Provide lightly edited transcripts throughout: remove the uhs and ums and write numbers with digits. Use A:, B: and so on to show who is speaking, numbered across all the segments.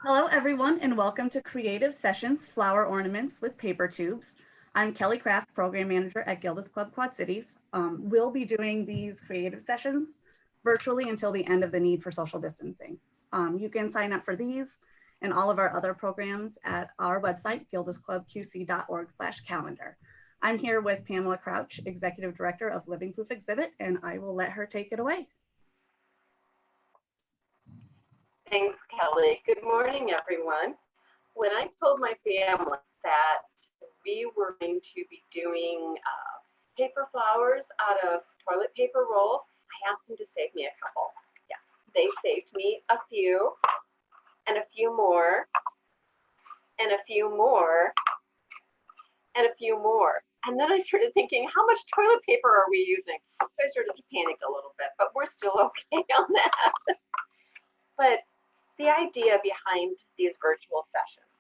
A: Hello, everyone, and welcome to Creative Sessions Flower Ornaments with Paper Tubes. I'm Kelly Kraft, Program Manager at Gilda's Club Quad Cities. We'll be doing these creative sessions virtually until the end of the need for social distancing. You can sign up for these and all of our other programs at our website, gildasclubqc.org/calendar. I'm here with Pamela Crouch, Executive Director of Living Proof Exhibit, and I will let her take it away.
B: Thanks, Kelly. Good morning, everyone. When I told my family that we were going to be doing paper flowers out of toilet paper rolls, I asked them to save me a couple. Yeah, they saved me a few, and a few more, and a few more, and a few more. And then I started thinking, how much toilet paper are we using? So I started to panic a little bit, but we're still okay on that. But the idea behind these virtual sessions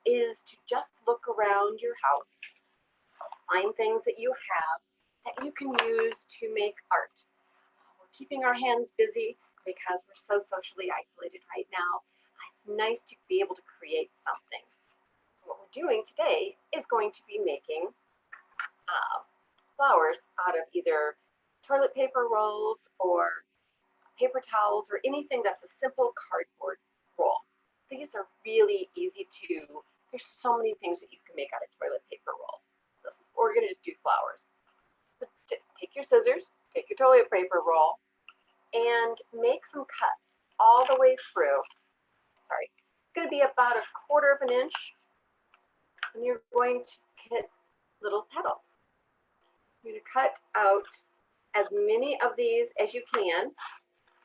B: is to just look around your house, find things that you have that you can use to make art. We're keeping our hands busy because we're so socially isolated right now. It's nice to be able to create something. What we're doing today is going to be making flowers out of either toilet paper rolls or paper towels or anything that's a simple cardboard roll. These are really easy there's so many things that you can make out of toilet paper rolls. We're going to just do flowers. So take your scissors, take your toilet paper roll, and make some cuts all the way through. Sorry, it's going to be about 1/4 inch, and you're going to get little petals. You're going to cut out as many of these as you can.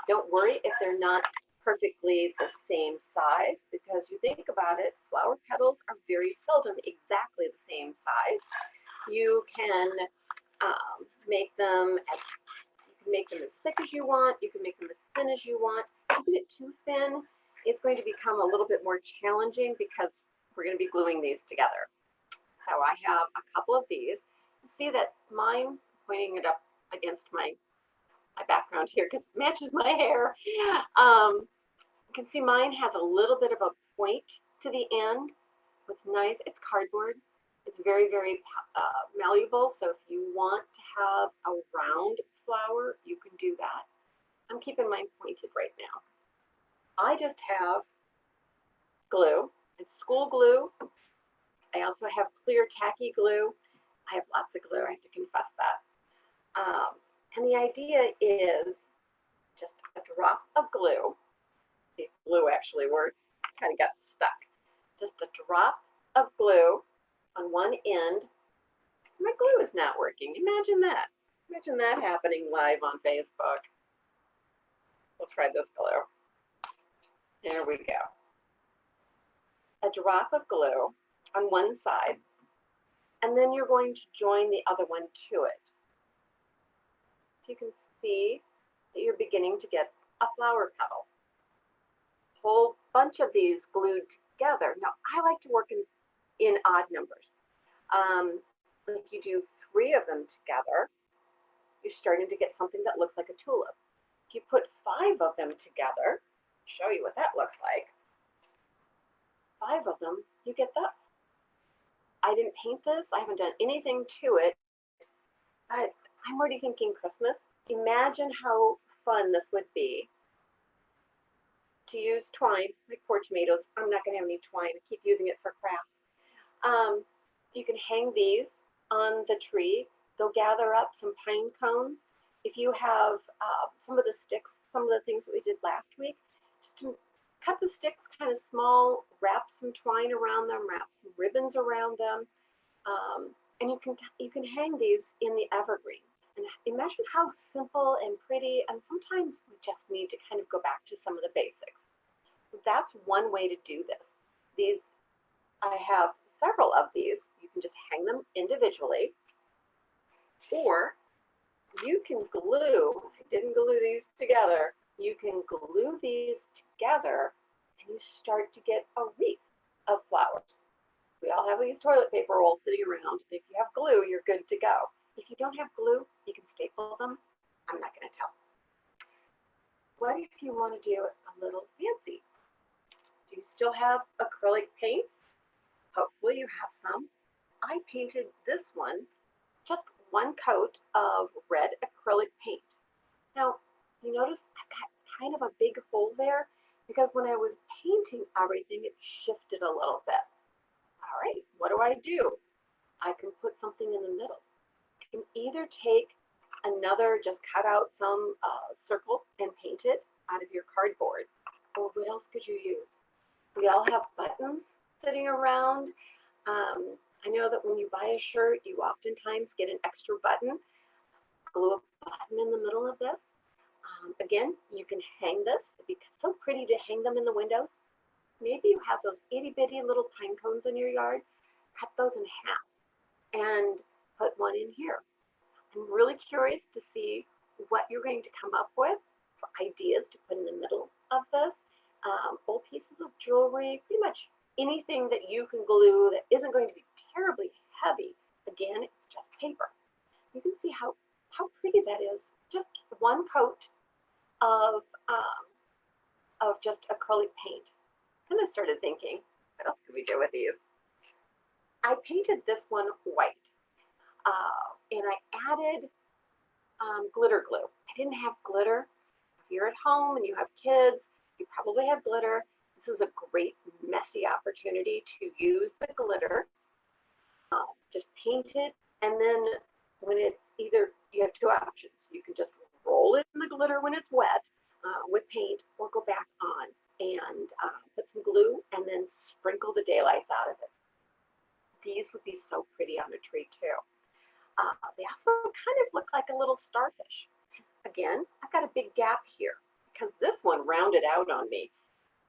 B: Don't worry if they're not perfectly the same size, because you think about it, flower petals are very seldom exactly the same size. You can make them as thick as you want. You can make them as thin as you want. If you get it too thin, it's going to become a little bit more challenging because we're going to be gluing these together. So I have a couple of these. You see that mine, pointing it up against my background here because it matches my hair. You can see mine has a little bit of a point to the end. What's nice, it's cardboard. It's very, very malleable. So if you want to have a round flower, you can do that. I'm keeping mine pointed right now. I just have glue. It's school glue. I also have clear tacky glue. I have lots of glue, I have to confess that. And the idea is just a drop of glue. See if glue actually works. Kind of got stuck. Just a drop of glue on one end. My glue is not working. Imagine that. Imagine that happening live on Facebook. We'll try this glue. There we go. A drop of glue on one side, and then you're going to join the other one to it. So you can see that you're beginning to get a flower petal. A whole bunch of these glued together. Now, I like to work in odd numbers. If you do 3 of them together, you're starting to get something that looks like a tulip. If you put 5 of them together, I'll show you what that looks like. 5 of them, you get this. I didn't paint this. I haven't done anything to it, but I'm already thinking Christmas. Imagine how fun this would be to use twine, like poor tomatoes. I'm not going to have any twine. I keep using it for crafts. You can hang these on the tree. They'll gather up some pine cones. If you have some of the sticks, some of the things that we did last week, just to cut the sticks kind of small, wrap some twine around them, wrap some ribbons around them, and you can hang these in the evergreen. And imagine how simple and pretty, and sometimes we just need to kind of go back to some of the basics. So that's one way to do this. I have several of these. You can just hang them individually, or you can glue, I didn't glue these together, you can glue these together and you start to get a wreath of flowers. We all have these toilet paper rolls sitting around. If you have glue, you're good to go. If you don't have glue, you can staple them. I'm not going to tell. What if you want to do it a little fancy? Do you still have acrylic paints? Hopefully you have some. I painted this one, just one coat of red acrylic paint. Now, you notice I've got kind of a big hole there because when I was painting everything, it shifted a little bit. All right, what do? I can put something in the middle. I can either take another, just cut out some circle and paint it out of your cardboard. Or what else could you use? We all have buttons sitting around. I know that when you buy a shirt, you oftentimes get an extra button. Glue a button in the middle of this. Again, you can hang this. It'd be so pretty to hang them in the windows. Maybe you have those itty bitty little pine cones in your yard. Cut those in half and put one in here. I'm really curious to see what you're going to come up with for ideas to put in the middle of this. Old pieces of jewelry, pretty much anything that you can glue that isn't going to be terribly heavy. Again, it's just paper. You can see how pretty that is. Just one coat of just acrylic paint. And I started thinking, what else could we do with these? I painted this one white, and I added glitter glue. I didn't have glitter. If you're at home and you have kids, you probably have glitter. This is a great messy opportunity to use the glitter. Just paint it, and then when it's either, you have two options. You can just roll it in the glitter when it's wet with paint, or go back on and put some glue and then sprinkle the daylights out of it. These would be so pretty on a tree too. They also kind of look like a little starfish. Again, I've got a big gap here because this one rounded out on me.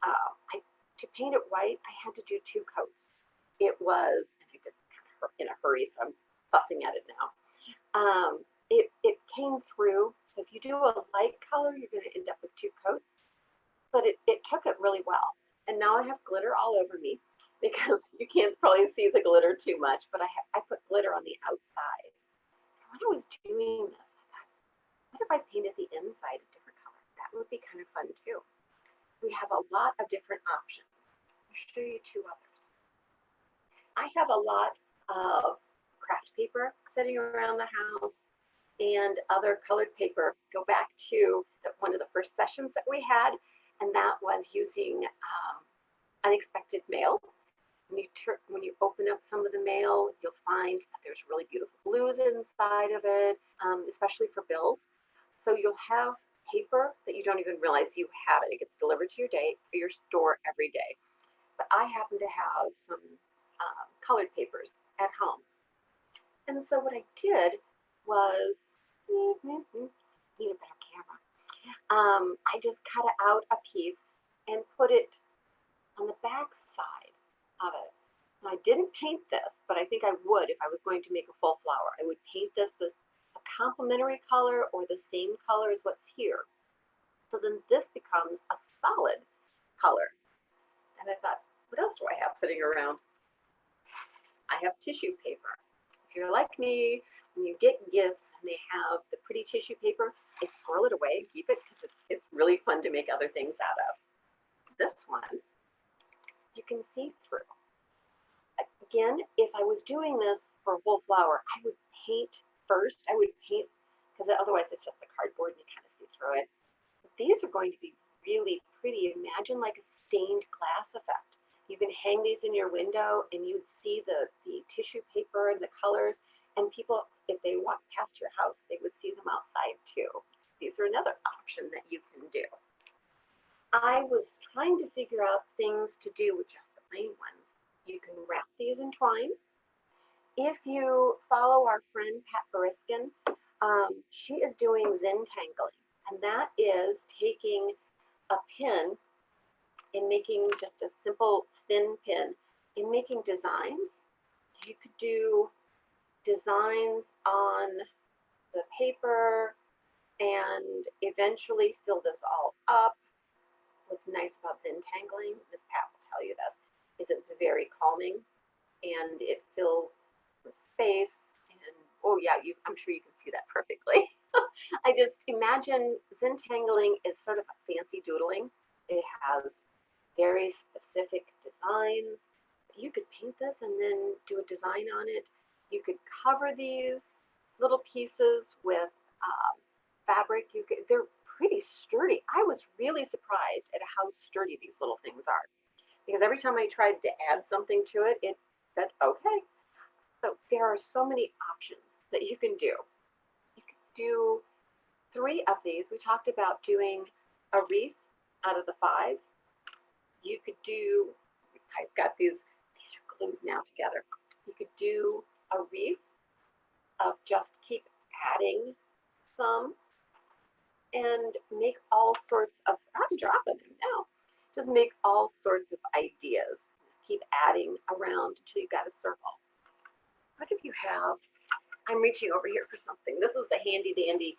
B: To paint it white, I had to do two coats. It was, I did kind of in a hurry, so I'm fussing at it now. It came through, so if you do a light color, you're going to end up with two coats, but it took it really well. And now I have glitter all over me because you can't probably see the glitter too much, but I put glitter on the outside. When I was doing this, I thought, what if I painted the inside a different color? That would be kind of fun too. We have a lot of different options. I'll show you two others. I have a lot of craft paper sitting around the house and other colored paper. Go back to one of the first sessions that we had, and that was using unexpected mail. When you open up some of the mail, you'll find that there's really beautiful blues inside of it, especially for bills. So you'll have paper that you don't even realize you have it. It gets delivered to your store every day. But I happen to have some colored papers at home. And so what I did was, need a better camera. I just cut out a piece and put it on the back side of it. Now, I didn't paint this, but I think I would if I was going to make a full flower. I would paint this a complementary color or the same color as what's here. So then this becomes a solid color. And I thought, what else do I have sitting around? I have tissue paper. If you're like me, when you get gifts and they have the pretty tissue paper, I swirl it away and keep it because it's really fun to make other things out of. This one, you can see through. Again, if I was doing this for a whole flower, I would paint first. I would paint, because otherwise it's just the cardboard and you kind of see through it. But these are going to be really pretty. Imagine like a stained glass effect. You can hang these in your window and you'd see the tissue paper and the colors, and people, if they walk past your house, they would see them outside too. These are another option that you can do. I was trying to figure out things to do with just the plain ones. You can wrap these in twine. If you follow our friend Pat Bariskin, she is doing Zentangling, and that is taking a pin and making just a simple thin pin and making designs. So you could do designs on the paper and eventually fill this all up. What's nice about Zentangling, Miss Pat will tell you this, is it's very calming and it fills the space. And oh yeah, I'm sure you can see that perfectly. I just imagine Zentangling is sort of a fancy doodling. It has very specific specific designs. You could paint this and then do a design on it. You could cover these little pieces with fabric. They're pretty sturdy. I was really surprised at how sturdy these little things are, because every time I tried to add something to it, it said, okay. So there are so many options that you can do. You could do 3 of these. We talked about doing a wreath out of the 5s. You could do, I've got these are glued now together. You could do a wreath of just keep adding some and make all sorts of, I'm dropping them now. Just make all sorts of ideas. Just keep adding around until you got a circle. What if you have, I'm reaching over here for something. This is the handy dandy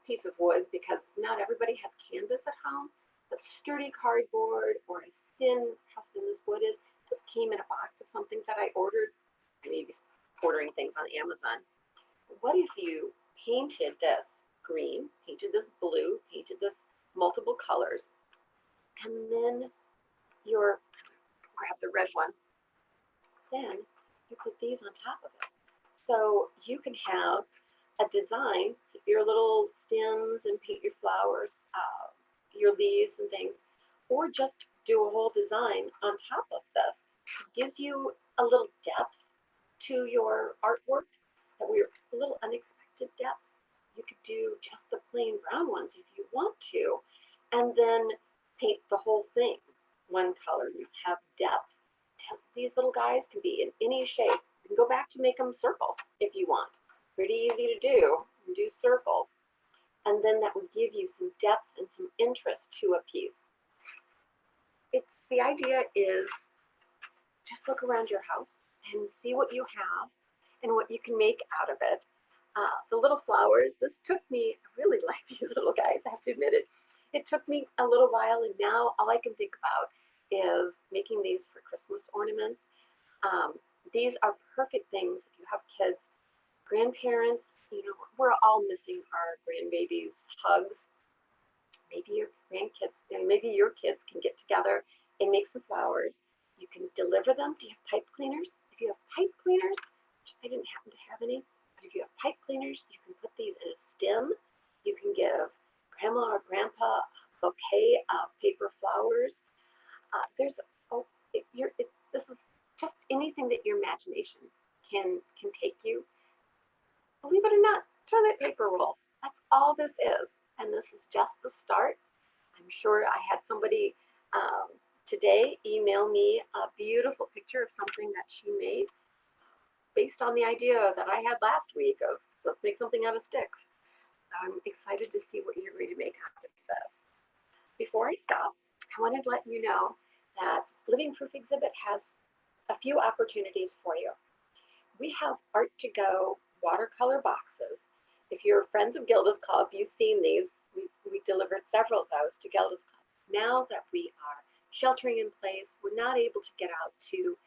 B: piece of wood, because not everybody has canvas at home, but sturdy cardboard or a thin, how thin this wood is. This came in a box of something that I ordered. I may be ordering things on Amazon. What if you painted this green, painted this blue, painted this multiple colors, and then grab the red one, then you put these on top of it. So you can have a design, your little stems and paint your flowers, your leaves and things, or just do a whole design on top of this. It gives you a little depth to your artwork, that we're a little unexpected depth. You could do just the plain brown ones if you want to, and then paint the whole thing one color. You have depth. These little guys can be in any shape. You can go back to make them circle if you want. Pretty easy to do. You do circles. And then that will give you some depth and some interest to a piece. The idea is just look around your house and see what you have and what you can make out of it. The little flowers, this took me, I really like these little guys, I have to admit it. It took me a little while, and now all I can think about is making these for Christmas ornaments. These are perfect things if you have kids, grandparents. We're all missing our grandbabies' hugs. Maybe your grandkids and maybe your kids can get together and make some flowers. You can deliver them. Do you have pipe cleaners? If you have pipe cleaners, which I didn't happen to have any, but if you have pipe cleaners, you can put these in a stem. You can give grandma or grandpa a bouquet of paper flowers. This is just anything that your imagination can take you. Believe it or not, toilet paper rolls. That's all this is, and this is just the start. I'm sure I had somebody today email me a beautiful picture of something that she made based on the idea that I had last week of let's make something out of sticks. I'm excited to see what you're going to make out of this. Before I stop, I wanted to let you know that Living Proof Exhibit has a few opportunities for you. We have Art to Go watercolor boxes. If you're friends of Gilda's Club, you've seen these. We delivered several of those to Gilda's Club. Now that we are sheltering in place, we're not able to get out to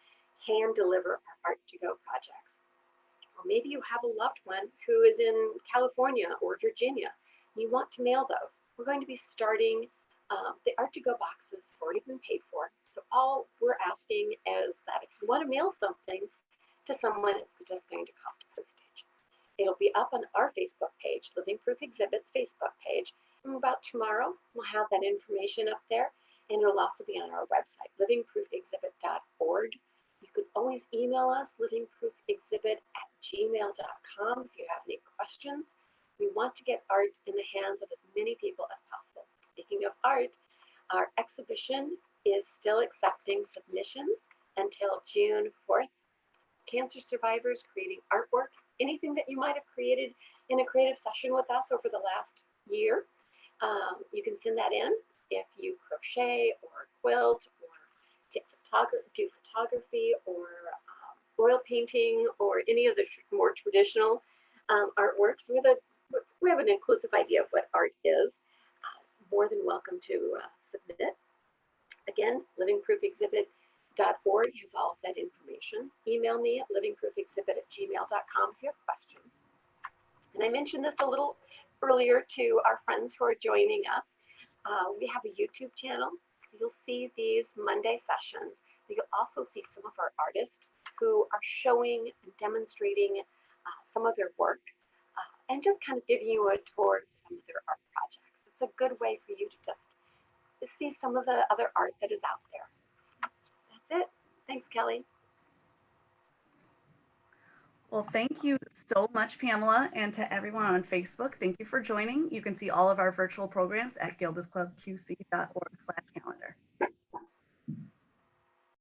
B: hand deliver our Art to Go projects. Or maybe you have a loved one who is in California or Virginia, and you want to mail those. We're going to be starting the Art to Go boxes have already been paid for. So all we're asking is that if you want to mail something to someone, it's just going to cost postage. It'll be up on our Facebook page, Living Proof Exhibit's Facebook page. And about tomorrow, we'll have that information up there, and it'll also be on our website, livingproofexhibit.org. You can always email us, livingproofexhibit@gmail.com, if you have any questions. We want to get art in the hands of as many people as possible. Speaking of art, our exhibition is still accepting submissions until June 4th. Cancer survivors creating artwork, anything that you might have created in a creative session with us over the last year, you can send that in. If you crochet or quilt or do photography or oil painting or any of the more traditional artworks, we have an inclusive idea of what art is. More than welcome to submit. Again, livingproofexhibit.org has all of that information. Email me at livingproofexhibit@gmail.com if you have questions. And I mentioned this a little earlier to our friends who are joining us. We have a YouTube channel. So you'll see these Monday sessions. You'll also see some of our artists who are showing and demonstrating some of their work and just kind of giving you a tour of some of their art projects. It's a good way for you to just see some of the other art that is out there. That's it. Thanks, Kelly.
A: Well, thank you so much, Pamela, and to everyone on Facebook. Thank you for joining. You can see all of our virtual programs at gildasclubqc.org/calendar.